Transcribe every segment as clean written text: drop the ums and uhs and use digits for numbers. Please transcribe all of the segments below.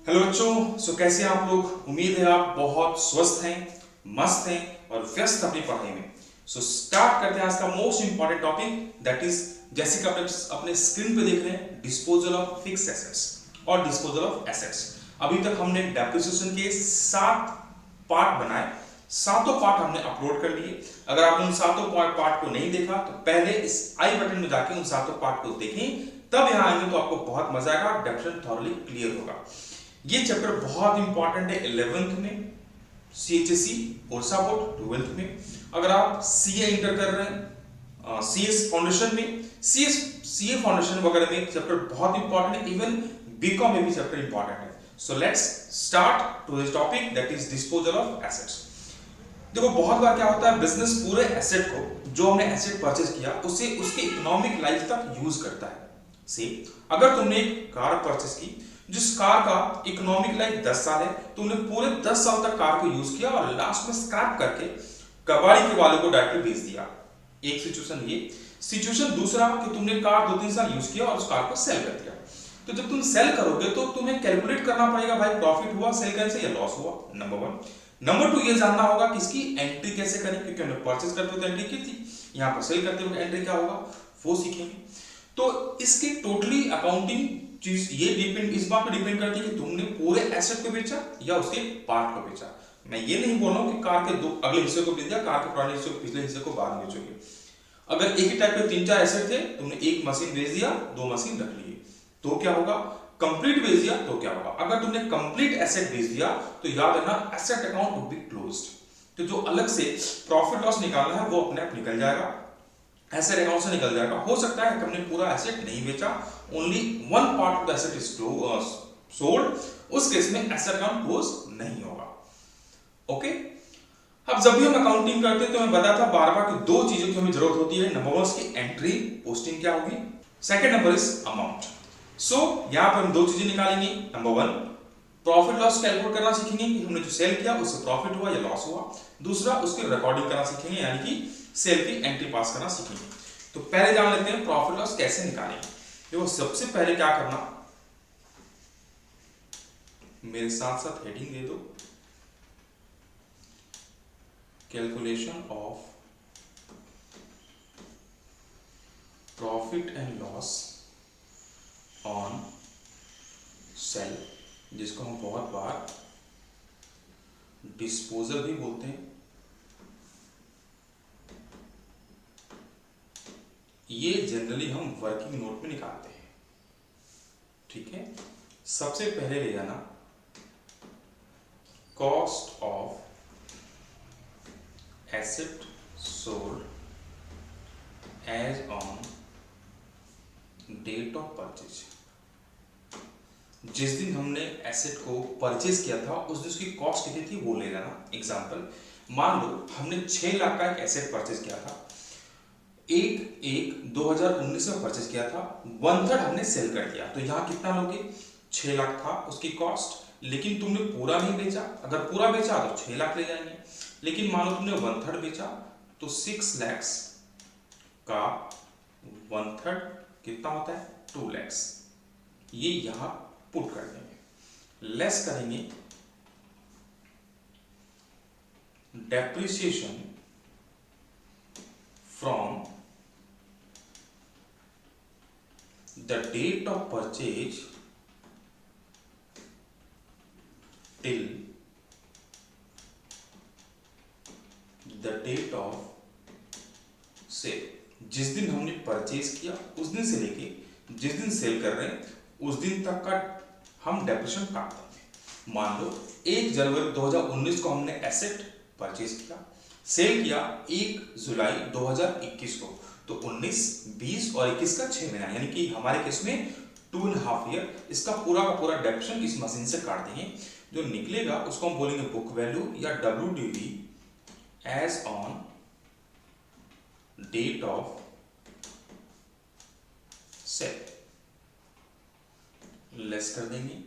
Hello बच्चों, कैसे हैं आप लोग। उम्मीद है आप बहुत स्वस्थ हैं, मस्त हैं और व्यस्त अपनी पढ़ाई में। स्टार्ट करते हैं आज का most important topic, that is जैसे कि अपने स्क्रीन पे देख रहे हैं, डिस्पोजल ऑफ फिक्स एसेट्स और डिस्पोजल ऑफ एसेट्स। अभी तक हमने डेप्रिसिएशन के 7 पार्ट बनाए, सातों पार्ट हमने अपलोड कर लिए। अगर आपने उन सातों पार्ट को नहीं देखा तो पहले इस आई बटन में जाके उन सातों पार्ट को देखें, तब यहाँ आएंगे तो आपको बहुत मजा आएगा, डेफिनेशन थॉरली क्लियर होगा। ये चैप्टर बहुत इंपॉर्टेंट है 11th में, CHSE ओरछा बोर्ड 12th में। अगर आप CA इंटर कर रहे हैं CS फाउंडेशन में, CA फाउंडेशन वगैरह में चैप्टर बहुत इंपॉर्टेंट है, इवन बीकॉम में भी चैप्टर इंपॉर्टेंट है। So let's start to this topic, that is disposal of assets. देखो बहुत बार क्या होता है, बिजनेस पूरे एसेट को, जो हमने एसेट परचेज किया, उसे उसके इकोनॉमिक लाइफ तक यूज करता है। सी अगर तुमने एक कार परचेज की जिस कार का इकोनॉमिक लाइफ 10 साल है, तुमने पूरे 10 साल तक कार को यूज किया और लास्ट में स्क्रैप करके कबाड़ी के वाले को डायरेक्टली बेच दिया। एक सिचुएशन ये। सिचुएशन दूसरा कि तुमने कार 2-3 साल यूज किया और उस कार को सेल कर दिया। तो जब तुम सेल करोगे तो तुम्हें कैलकुलेट करना पड़ेगा, भाई प्रॉफिट हुआ सेल करने से या लॉस हुआ, नंबर 1। नंबर 2 ये जानना होगा कि इसकी एंट्री कैसे करें, क्योंकि हमने परचेज करते हुए एंट्री की थी, यहाँ पर सेल करते हुए एंट्री क्या होगा वो सीखेंगे। तो इसकी टोटली अकाउंटिंग चीज ये डिपेंड, इस बात पे डिपेंड करती है कि तुमने पूरे एसेट को बेचा या उसके पार्ट को बेचा। मैं ये नहीं बोल रहा हूँ कि कार के दो अगले हिस्से को बेच दिया, कार के पुराने हिस्से को पिछले हिस्से को बाद में बेचोगे। अगर एक ही टाइप के 3-4 एसेट थे, तुमने एक मशीन बेच दिया, 2 मशीन रख लिए, तो क्या होगा, कंप्लीट बेच दिया तो क्या होगा। अगर तुमने कंप्लीट एसेट बेच दिया तो याद रखना asset account would be closed. तो जो अलग से प्रॉफिट लॉस निकालना है वो अपने आप निकल जाएगा, एसेट अकाउंट से निकल जाएगा। हो सकता है कि हमने पूरा एसेट नहीं बेचा, only one part of the asset is sold, उस केस में एसेट अकाउंट क्लोज नहीं होगा। ओके। अब जब भी हम अकाउंटिंग करते हैं तो मैं बताया था बार बार कि 2 चीजों की हमें जरूरत होती है। नंबर 1 उसकी एंट्री पोस्टिंग क्या होगी, सेकंड नंबर इज अमाउंट। यहां पर हम 2 चीजें निकालेंगे। नंबर 1 प्रॉफिट लॉस कैलकुलेट करना सीखेंगे कि हमने जो सेल किया उससे प्रॉफिट हुआ या लॉस हुआ। दूसरा उसकी रिकॉर्डिंग करना सीखेंगे, यानी कि सेल की एंट्री पास करना सीखेंगे। तो पहले जान लेते हैं प्रॉफिट लॉस कैसे निकालेंगे। देखो सबसे पहले क्या करना, मेरे साथ साथ हेडिंग दे दो, calculation of profit and loss on sale, जिसको हम बहुत बार डिस्पोजल भी बोलते हैं। ये जनरली हम वर्किंग नोट में निकालते हैं, ठीक है। सबसे पहले ले जाना cost of asset sold as on date of purchase. जिस दिन हमने एसेट को परचेज किया था उस दिन उसकी कॉस्ट कितनी थी वो ले जाना। एग्जांपल, मान लो हमने 6 लाख का एक एसेट परचेज किया था, 1/1/2019 में परचेज किया था, 1/3 हमने सेल कर दिया। तो यहाँ कितना लोगे, 6 लाख था उसकी कॉस्ट, लेकिन तुमने पूरा नहीं बेचा। अगर पूरा बेचा तो 6 लाख ले जाएंगे, लेकिन मान लो तुमने 1/3 बेचा तो 6 लाख का 1/3 कितना होता है, 2 लाख। ये यहां पुट कर देंगे, लेस करेंगे depreciation from the date of purchase till the date of sale। जिस दिन हमने परचेज किया उस दिन से लेके जिस दिन सेल कर रहे हैं उस दिन तक का हम डेप्रिसिएशन काट देंगे। मान लो 1 जनवरी 2019 को हमने एसेट परचेज किया, सेल किया 1 जुलाई 2021 को, तो 19, 20 और 21 का 6 महीना, यानी कि हमारे केस में 2.5 ईयर। इसका पूरा का पूरा डेप्रिसिएशन इस मशीन से काट देंगे। जो निकलेगा उसको हम बोलेंगे बुक वैल्यू या WDV as on date of sale, less कर देंगे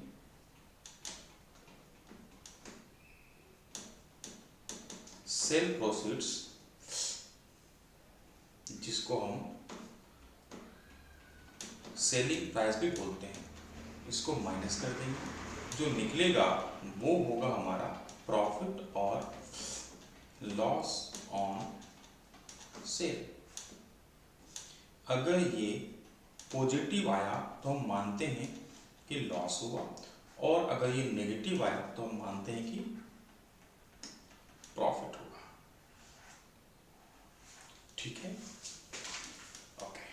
सेल प्रोसीड्स, जिसको हम सेलिंग प्राइस भी बोलते हैं, इसको माइनस कर देंगे। जो निकलेगा वो होगा हमारा प्रॉफिट और लॉस ऑन सेल। अगर ये पॉजिटिव आया तो हम मानते हैं कि लॉस हुआ, और अगर ये नेगेटिव आया तो हम मानते हैं कि प्रॉफिट होगा। ठीक है, ओके।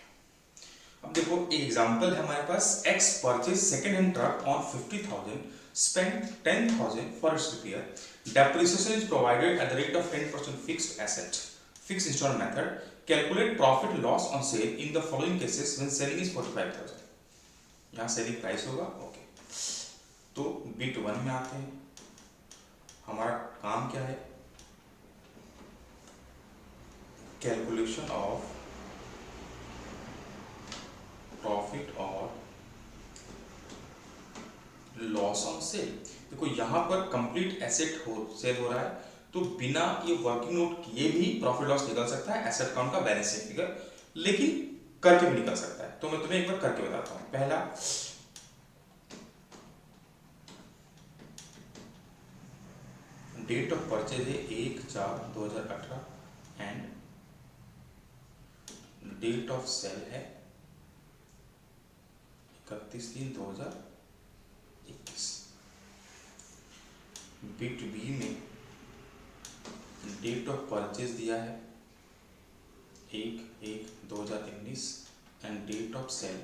अब देखो एक एग्जांपल है हमारे पास, X purchase second hand truck on 50,000, spent 10,000 for its repair. Depreciation is provided at the rate of 10% fixed asset, fixed installment method. Calculate profit loss on sale in the following cases when selling is 45,000. यहाँ selling price होगा, okay. तो bit 1 में आते हैं। हमारा काम क्या है? कैलकुलेशन ऑफ प्रॉफिट और लॉस ऑन सेल। देखो यहाँ पर कंप्लीट एसेट सेल हो रहा है, तो बिना ये वर्किंग नोट किए भी प्रॉफिट लॉस निकल सकता है, एसेट अकाउंट का बैलेंस शीट फिगर, लेकिन करके भी निकल सकता है। तो मैं तुम्हें एक बार करके बताता हूँ। पहला, डेट ऑफ परचेज है 1/4/2018 एंड डेट ऑफ सेल है 31/3/2021। बिट बी में डेट ऑफ परचेज दिया है 1/1/2019 एंड डेट ऑफ सेल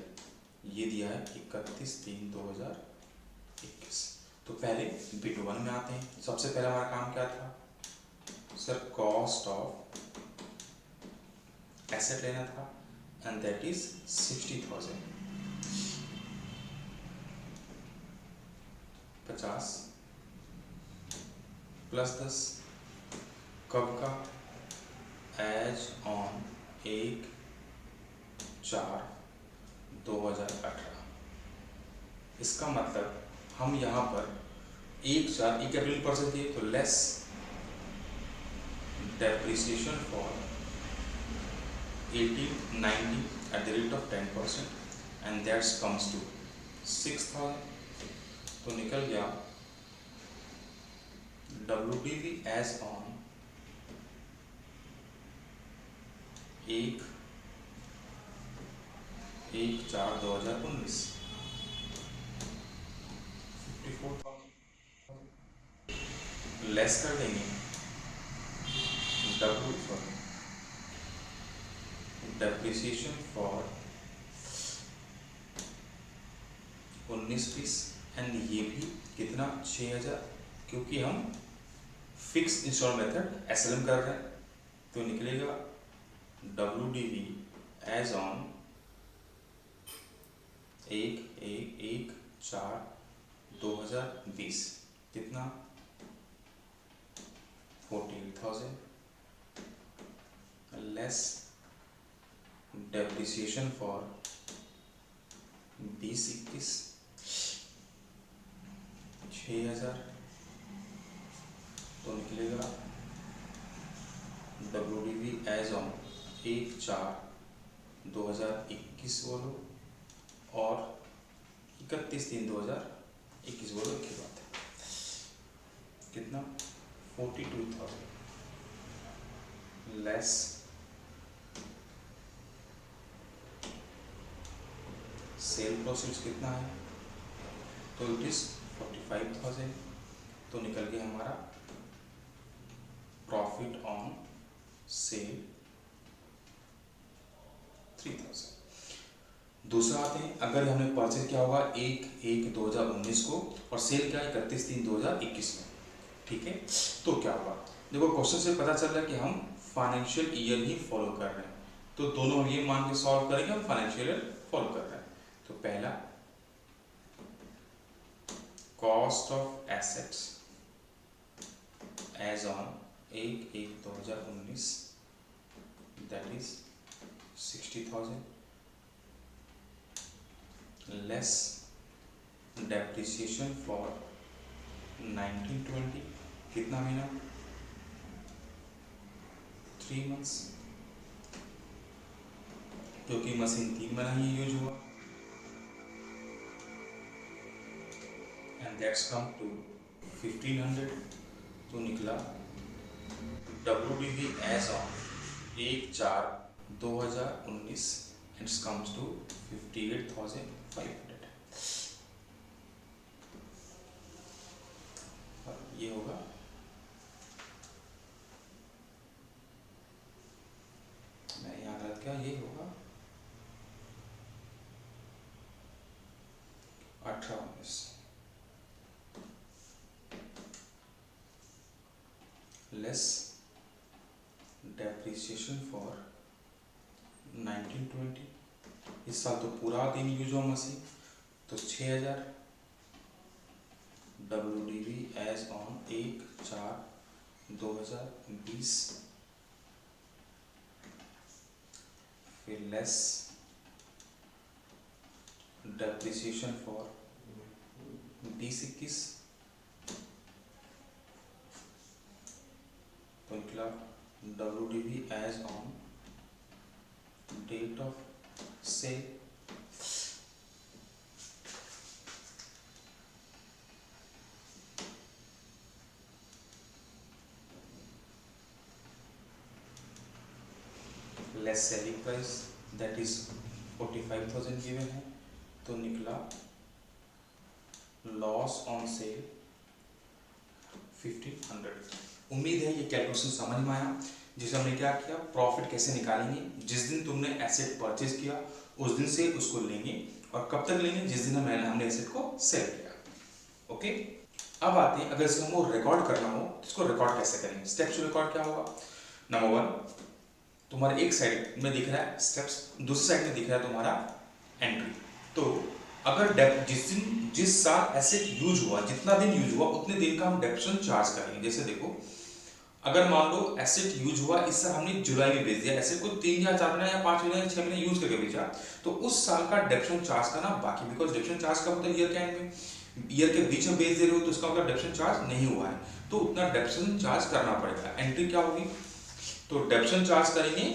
ये दिया है 31/3/2021। तो पहले बिट 1 में आते हैं। सबसे पहले हमारा काम क्या था सर? कॉस्ट ऑफ एसेट लेना था एंड दैट इज 60,000। 50 प्लस 10 कब का? As on 1/4/2018। इसका मतलब हम यहाँ पर 1/4 एक कैपिटल परसेंट दिए तो less depreciation for 1890 at the rate of 10% and that comes to 6,000। तो निकल गया WDV as on 1/4/2019 54,000 लेस कर देंगे डेप्रिसिएशन फॉर 19-20 एंड ये भी कितना 6,000, क्योंकि हम फिक्स इंस्टॉलमेंट मेथड SLM कर रहे हैं। तो निकलेगा WDV एज ऑन 1/1/4/2020 कितना 48,000 लेस डेप्रिसिएशन फॉर 20-21 6,000। तो निकलेगा WDV एज ऑन 1/4/2021 बोलो और 31/3/2021 बोलो, एक ही बात है। कितना 42,000 लेस सेल प्रोसीड्स कितना है? तो इट इज 45,000। तो निकल गया हमारा प्रॉफिट ऑन सेल 3,000। दूसरा आते हैं, अगर हमने परचेज किया होगा 1/1/2019 को और सेल क्या है 31/3/2021 में, ठीक है? तो क्या होगा? देखो क्वेश्चन से पता चल रहा है कि हम फाइनेंशियल ईयर ही फॉलो कर रहे हैं, तो दोनों हम ये मान के सॉल्व करेंगे हम फाइनेंशियल ईयर फॉलो कर रहे हैं। तो पहला cost of assets as on 1/1/2019 that is 60,000 less depreciation for 1920 कितना महीना 3 months, क्योंकि मशीन 3 महीना ही यूज हुआ, and and that's come to 1500। तो निकला WDV as on 1/4/2019 it's comes to 58,500। ये होगा मैं यहाँ गलत क्या, ये होगा 18-19 लेस डेप्रिसिएशन फॉर 1920। इस साल तो पूरा दिन यूज हुआ मशीन, तो 6000। WDV एज ऑन 1/4/2020 फिर लेस डेप्रिसिएशन फॉर 2021 तो निकला WDV as on date of sale less selling price that is 45,000 given है, तो निकला लॉस ऑन सेल 1500। उम्मीद है ये कैलकुलेशन समझ में आया, जिसे हमने क्या किया, प्रॉफिट कैसे निकालेंगे। जिस दिन तुमने एसेट परचेज किया उस दिन से उसको लेंगे, और कब तक लेंगे, जिस दिन हमने एसेट को सेल किया। ओके, अब आते हैं अगर इसको हमको रिकॉर्ड करना हो तो इसको रिकॉर्ड कैसे करेंगे। स्टेप्स रिकॉर्ड क्या होगा, नंबर 1 तुम्हारे एक साइड में दिख रहा है स्टेप्स, दूसरी साइड में दिख रहा है तुम्हारा एंट्री। तो अगर जिस साल एसेट यूज हुआ, जितना दिन यूज हुआ उतने दिन का हम डेप्रिसिएशन चार्ज करेंगे। जैसे देखो, अगर मान लो एसेट यूज हुआ इस साल हमने जुलाई में बेच दिया, एसेट को 3 या 4 महीने या 5 महीने या 6 महीने यूज करके बेचा, तो उस साल का डेप्रिसिएशन चार्ज करना बाकी, बिकॉज डेप्रिसिएशन चार्ज कब होता है, ईयर के एंड में, ईयर के बीच में बेच दे रहे हो तो उसका मतलब डेप्रिसिएशन चार्ज नहीं हुआ है, तो उतना डेप्रिसिएशन चार्ज करना पड़ेगा। एंट्री क्या होगी, तो डेप्रिसिएशन चार्ज करेंगे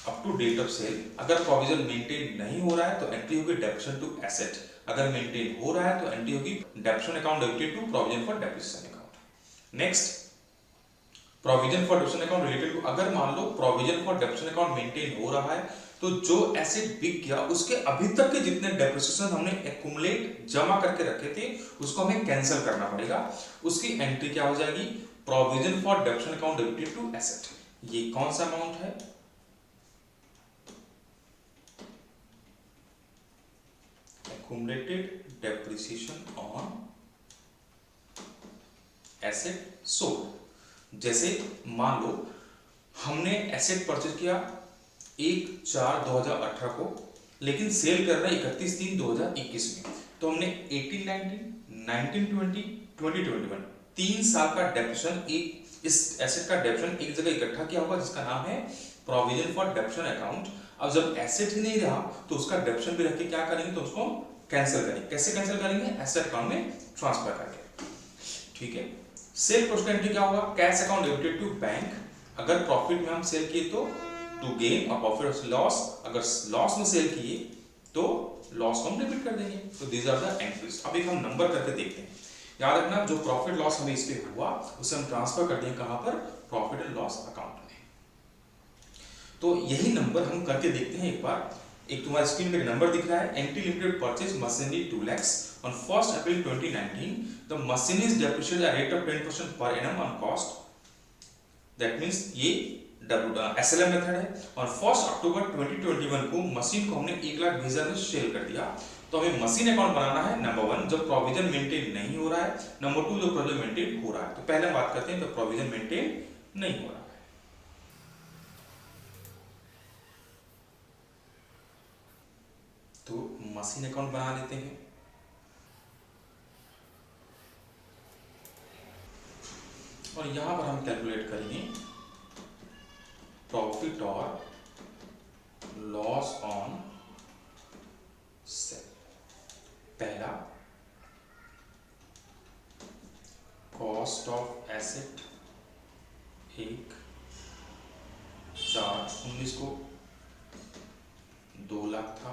up to date of sale. अगर प्रोविजन मेंटेन नहीं हो रहा है तो एंट्री होगी डेप्रिसिएशन टू एसेट, अगर मेंटेन हो रहा है तो एंट्री होगी depreciation account debited to provision for depreciation account. Next, provision for depreciation account related to, अगर मान लो provision for depreciation account maintain हो रहा है तो जो एसेट बिक गया उसके अभी तक के जितने डेप्रिसिएशन हमने एक्युमुलेट जमा करके रखे थे उसको हमें कैंसिल करना पड़ेगा। उसकी एंट्री क्या हो जाएगी, provision for depreciation account debited to asset. ये कौन सा अमाउंट है, accumulated depreciation on asset sold। जैसे मान लो हमने एसेट परचेज किया 1/4/2018 को, लेकिन सेल कर रहे हैं 31/3/2021 में, तो हमने 18-19, 19-20, 20-21 3 साल का डेप्रिसिएशन इस एसेट का डेप्रिसिएशन एक जगह इकट्ठा किया होगा जिसका नाम है प्रोविजन फॉर डेप्रिसिएशन अकाउंट। अब जब एसेट ही नहीं रहा तो उसका डेप्रिसिएशन भी रख के क्या करेंगे, तो उसको कैंसिल करेंगे। कैसे कैंसिल करेंगे, एसेट अकाउंट में ट्रांसफर करके। ठीक है, सेल प्रोसेस एंट्री क्या होगा, cash account debited to bank, अगर प्रॉफिट में हम सेल किए तो टू गेन, और प्रॉफिट लॉस अगर लॉस में सेल किए तो लॉस को हम डेबिट कर देंगे। तो दीज आर द एंट्रीज। अब एक हम नंबर करके देखते हैं। याद रखना, जो प्रॉफिट लॉस हमें इस पे हुआ उसे हम ट्रांसफर कर देंगे कहां पर, प्रॉफिट एंड लॉस अकाउंट में। तो यही नंबर हम करके देखते हैं एक बार। एक तुम्हारी स्क्रीन में नंबर दिख रहा है, entry limited purchase machinery 2 lakhs on 1st April 2019 the machine is depreciated at rate of 10% per annum on cost, that means ये SLM मेथड है। और 1st October 2021 को मशीन को हमने 1,20,000 में सेल कर दिया। तो हमें मशीन अकाउंट बनाना है, नंबर 1 जब प्रोविजन मेंटेन नहीं हो रहा है, नंबर 2 जब प्रोविजन मेंटेन हो रहा है। तो पहले हम बात करते हैं जब प्रोविजन मेंटेन नहीं हो रहा है। तो मशीन अकाउंट बना लेते हैं। और यहां पर हम कैलकुलेट करेंगे प्रॉफिट और लॉस ऑन सेल। पहला, कॉस्ट ऑफ एसेट 1/4/19 को 2 लाख था,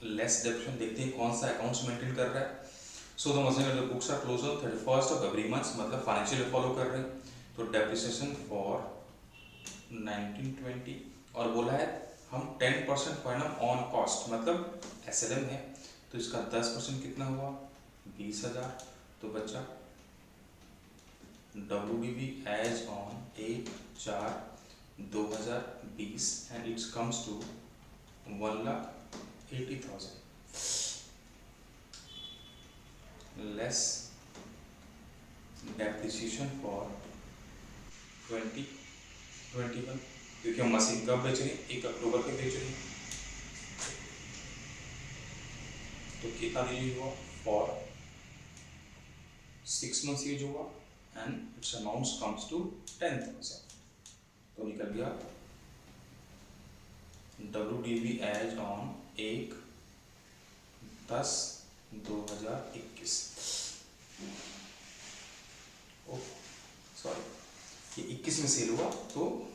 लेस डेप्रिसिएशन देखते हैं कौन सा अकाउंट्स मेंटेन कर रहा है। So the machinery books are close on 31st of every month, मतलब फाइनेंशियल फॉलो कर रहे हैं। तो डेप्रिसिएशन फॉर 1920, और बोला है हम 10% पर एनम ऑन कॉस्ट, मतलब एसएलएम है, तो इसका 10% कितना हुआ 20,000। तो बच्चा WDV as on 1/4/2020 and it's comes to 1,80,000 less depreciation for 2021, क्योंकि हम मशीन कब बेच रहे हैं 1 अक्टूबर को बेच रहे हैं। तो कितना यूज हुआ फॉर 6 months यूज हुआ and its amount comes to 10,000। तो निकल गया WDV एज ऑन 1/10/2021। सॉरी, ये 21 में सेल हुआ, तो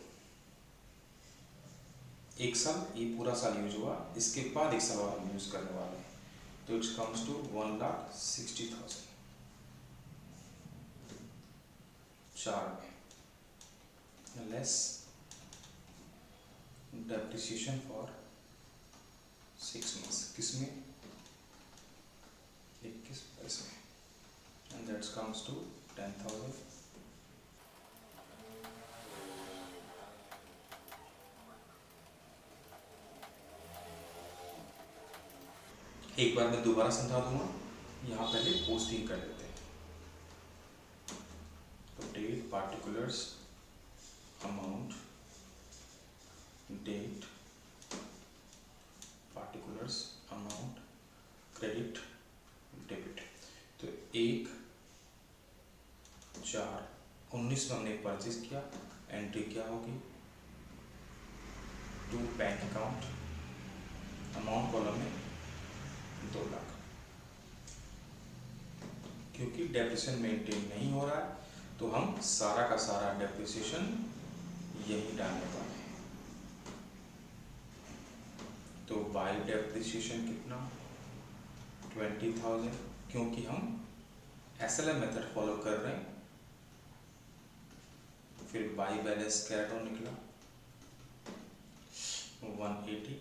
एक साल, ये पूरा साल यूज हुआ, इसके बाद एक साल और हम यूज करने वाले हैं। तो इट्स कम्स टू 1,60,000 4 में, लेस डेप्रिसिएशन फॉर 6 months, किसमें 21 में, एंड दैट्स कम्स टू 10,000। एक बार मैं दोबारा समझा दूंगा, यहाँ पहले पोस्टिंग कर लेते हैं। तो date particulars amount, date particulars amount, credit debit. तो 1/4/19 में हमने परचेज किया, एंट्री क्या होगी to bank account, amount column में 2 लाख। क्योंकि डेप्रिसिएशन मेंटेन नहीं हो रहा है, तो हम सारा का सारा डेप्रिसिएशन यही डालने वाले हैं। तो बाय डेप्रिसिएशन कितना 20,000, क्योंकि हम एसएलएम मेथड फॉलो कर रहे हैं। फिर बाय बैलेंस कैरेट ऑन निकला 180,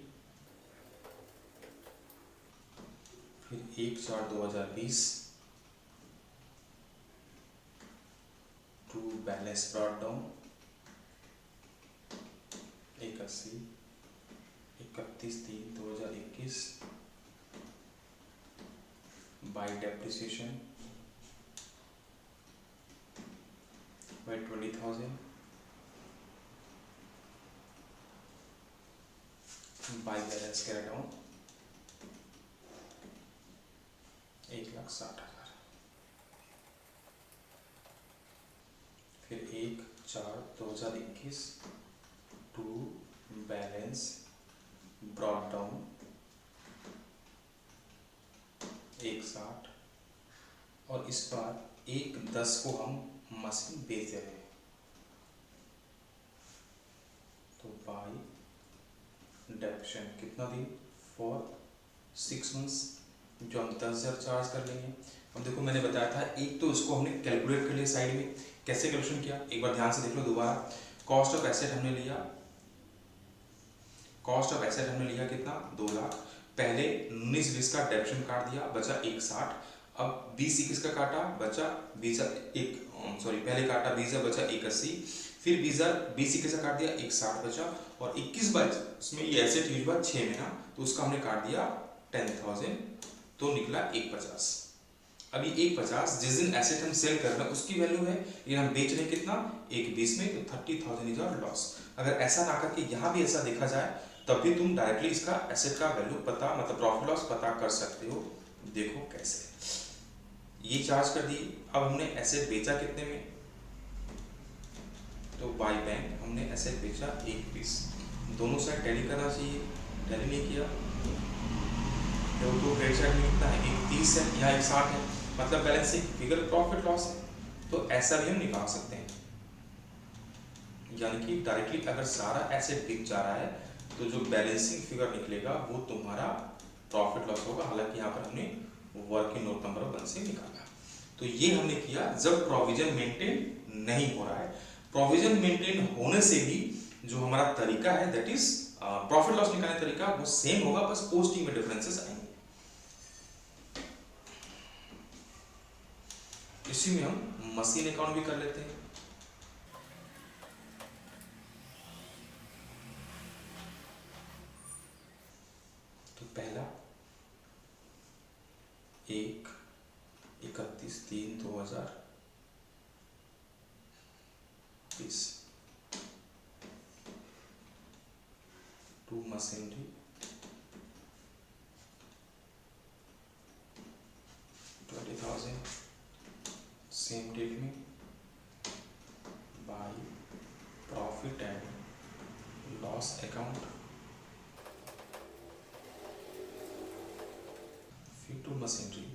फिर 1/4/2020 to balance brought down 81, 31/3/2021 by depreciation by 20,000 by balance carried on 1,60,000। फिर 1/4/2021 टू बैलेंस ब्रॉट डाउन 1,60, और इस बार 1/10 को हम मशीन बेच रहे हैं। तो बाय डेप्रिसिएशन कितना दिन फॉर 6 months, जो हम 10,000 चार्ज कर लेंगे। अब देखो मैंने बताया था, एक तो इसको हमने कैलकुलेट कर लिया साइड में, कैसे कैलकुलेशन किया एक बार ध्यान से देख लो दोबारा। कॉस्ट ऑफ एसेट हमने लिया, कॉस्ट ऑफ एसेट हमने लिया कितना 2 लाख। पहले 19-20 का डेप्रिसिएशन काट दिया, बचा 1,60। अब 20-21 का काटा, बचा 20,000, पहले काटा 20,000, बचा 1,80। फिर 20,21 का काट दिया, 1,60 बचा, और 21 बच इसमें ये एसेट यूज हुआ 6 महीना, तो उसका हमने काट दिया 10,000, तो निकला 1,50। अभी 1,50 जिस दिन एसेट हम सेल कर रहे हैं उसकी वैल्यू है, लेकिन हम बेच रहे हैं कितना 1,20 में, तो 30,000 इज आवर लॉस। अगर ऐसा ना करके यहाँ भी ऐसा देखा जाए, तब भी तुम डायरेक्टली इसका एसेट का वैल्यू पता, मतलब प्रॉफिट लॉस पता कर सकते हो। देखो कैसे, ये चार्ज कर दी। अब हमने एसेट बेचा कितने में, तो बाय बैंक हमने एसेट बेचा 1,20। दोनों साइड टैली करना चाहिए, टैली नहीं किया तो क्रेडिट साइड में कितना है 1,30 है, यहाँ 1,60 है, मतलब बैलेंसिंग फिगर प्रॉफिट लॉस है। तो ऐसा भी हम निकाल सकते हैं, यानी कि डायरेक्टली अगर सारा एसेट बिक जा रहा है, तो जो बैलेंसिंग फिगर निकलेगा वो तुम्हारा प्रॉफिट लॉस होगा, हालांकि यहाँ पर हमने वर्किंग नोट नंबर 1 से निकाला। तो ये हमने किया जब प्रोविजन मेंटेन नहीं हो रहा है। प्रोविजन मेंटेन होने से भी जो हमारा तरीका है दैट इज प्रॉफिट लॉस निकालने का तरीका वो सेम होगा, बस पोस्टिंग में डिफरेंसेस आएंगे। इसी में हम मशीन अकाउंट भी कर लेते हैं। तो पहला 1/31/2020 टू मशीनरी 20,000 सेम डेट में by profit and loss account, फिर टू मशीनरी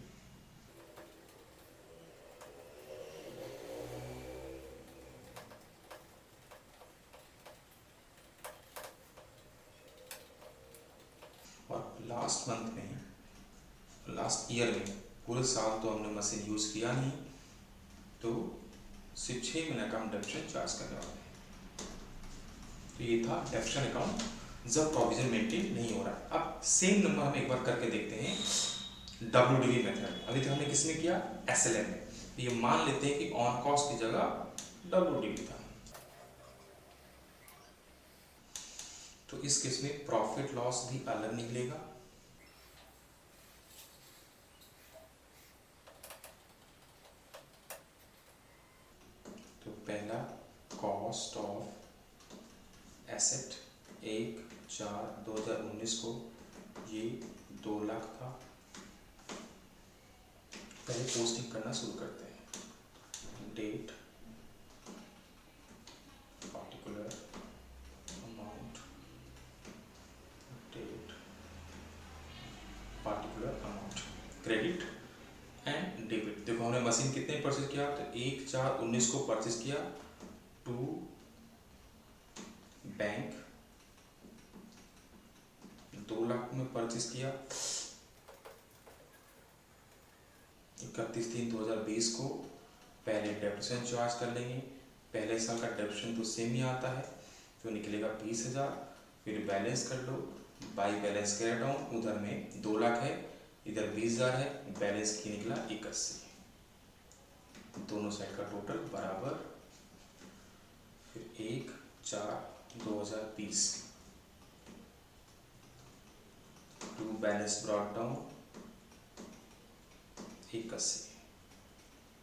और लास्ट मंथ में, लास्ट ईयर में, पूरे साल तो हमने मशीन यूज़ किया नहीं, तो सिर्फ 6 महीने का हम डेप्शन चार्ज करने वाले हैं। तो ये था डेप्शन अकाउंट जब प्रोविजन मेंटेन नहीं हो रहा है। अब सेम नंबर हम एक बार करके देखते हैं WDV मेथड। अभी तक हमने किसमें किया, SLM में। तो ये मान लेते हैं कि ऑन कॉस्ट की जगह WDV था। तो इस केस में प्रॉफिट लॉस भी अलग निकलेगा। तो पहला कॉस्ट ऑफ एसेट 1/4/2019 को ये 2 लाख था। पहले पोस्टिंग करना शुरू करते हैं। Date, particular amount, date, particular amount, credit and debit. देखो हमने मशीन कितने परचेज किया, तो 1/4/19 को परचेज किया टू बैंक, 2 लाख में परचेज किया। 31/3/2020 को पहले डेप्शन चार्ज कर लेंगे। पहले साल का डेप्शन तो सेम ही आता है, तो निकलेगा 20,000। फिर बैलेंस कर लो, बाई बैलेंस कैरी डाउन, उधर में 2 लाख है, इधर 20,000 है, बैलेंस की निकला 81। दोनों साइड का टोटल बराबर। फिर 1/4/2020 टू बैलेंस ब्रॉट डाउन 81,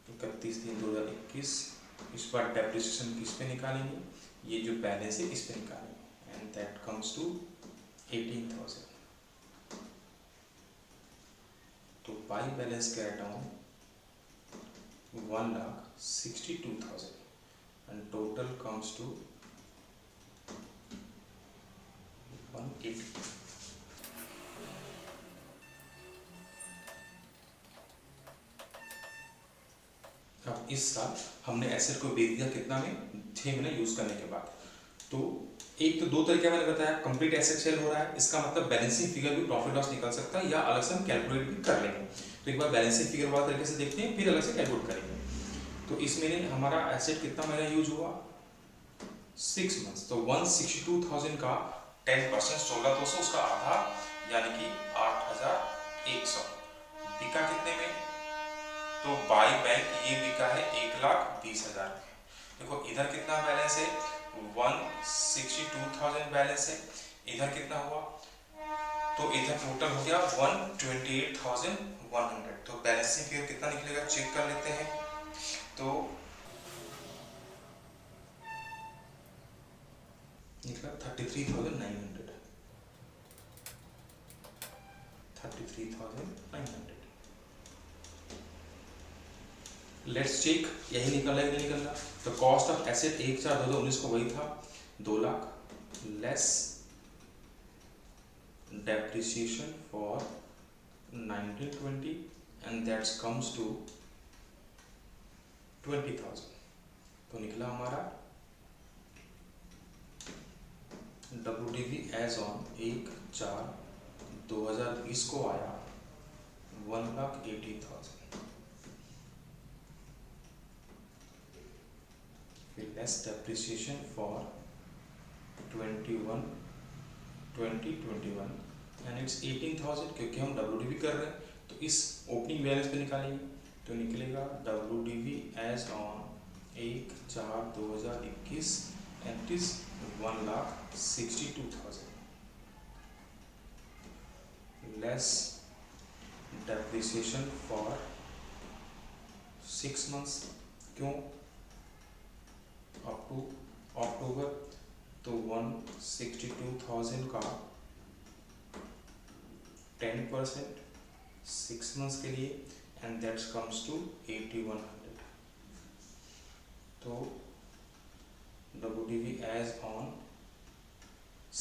31/3/2021। इस बार डेप्रिसिएशन किस पे निकालेंगे, ये जो बैलेंस है इस पे निकालेंगे, एंड दैट कम्स टू 18,000। तो by balance carry down 1,62,000 and total comes to 180। अब इस साल हमने एसेट को बेच दिया कितना में, 6 महीने यूज करने के बाद। तो एक तो 2 तरीके मैंने बताया, कंप्लीट एसेट सेल हो रहा है, इसका मतलब बैलेंसिंग फिगर भी प्रॉफिट लॉस निकल सकता है, या अलग से हम कैलकुलेट भी कर लेंगे। तो एक बार बैलेंसिंग फिगर वाला तरीके से देखते हैं, फिर अलग से कैलकुलेट करेंगे। तो इस महीने हमारा एसेट कितना महीना यूज हुआ, 6 मंथ्स। तो 162,000 का 10% 16,200, उसका आधा यानी कि 8,100 बिका कितने में, तो बाई बैंक ये बिका है 1,20,000। देखो इधर कितना बैलेंस है, 162,000 बैलेंस है, इधर कितना हुआ, तो इधर टोटल हो गया 128,100। तो बैलेंसिंग फिगर कितना निकलेगा चेक कर लेते हैं। तो निकला 33,900, 33,900। लेट्स चेक यही निकल रहा है कि नहीं निकल रहा। तो कॉस्ट ऑफ एसेट 1/4/2019 को वही था 2 lakh, less depreciation for 1920 and that comes to 20,000। तो निकला हमारा WDV एज ऑन 1/4/2019 2020 को आया 1,80,000। फिर less depreciation for 2021 and it's 18,000, क्योंकि हम WDV कर रहे हैं तो इस ओपनिंग बैलेंस पे निकालेंगे तो निकलेगा WDV as on 1/4/2021 and it is 1,62,000 less depreciation for 6 months, क्यों अप टू अक्टूबर, तो 162,000 का 10% 6 months के लिए एंड दैट कम्स टू 8,100। तो WDV as on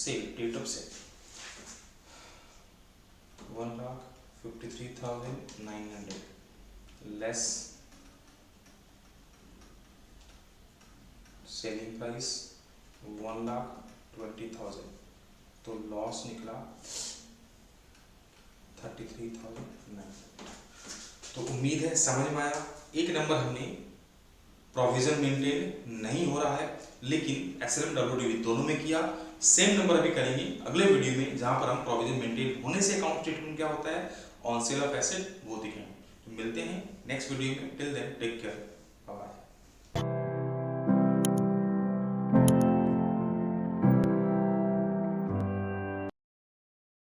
sale, date of sale 1,53,900 less selling price 1,20,000, तो लॉस निकला 33,900। तो उम्मीद है समझ में आया। एक नंबर हमने प्रोविजन मेंटेन नहीं हो रहा है, लेकिन SLM WDV दोनों में किया। सेम नंबर अभी करेंगे अगले वीडियो में, जहां पर हम प्रोविजन मेंटेन होने से अकाउंट स्टेटमेंट क्या होता है, ऑन सेल ऑफ एसेट वो दिखेंगे। तो मिलते हैं नेक्स्ट वीडियो में। Till then take care.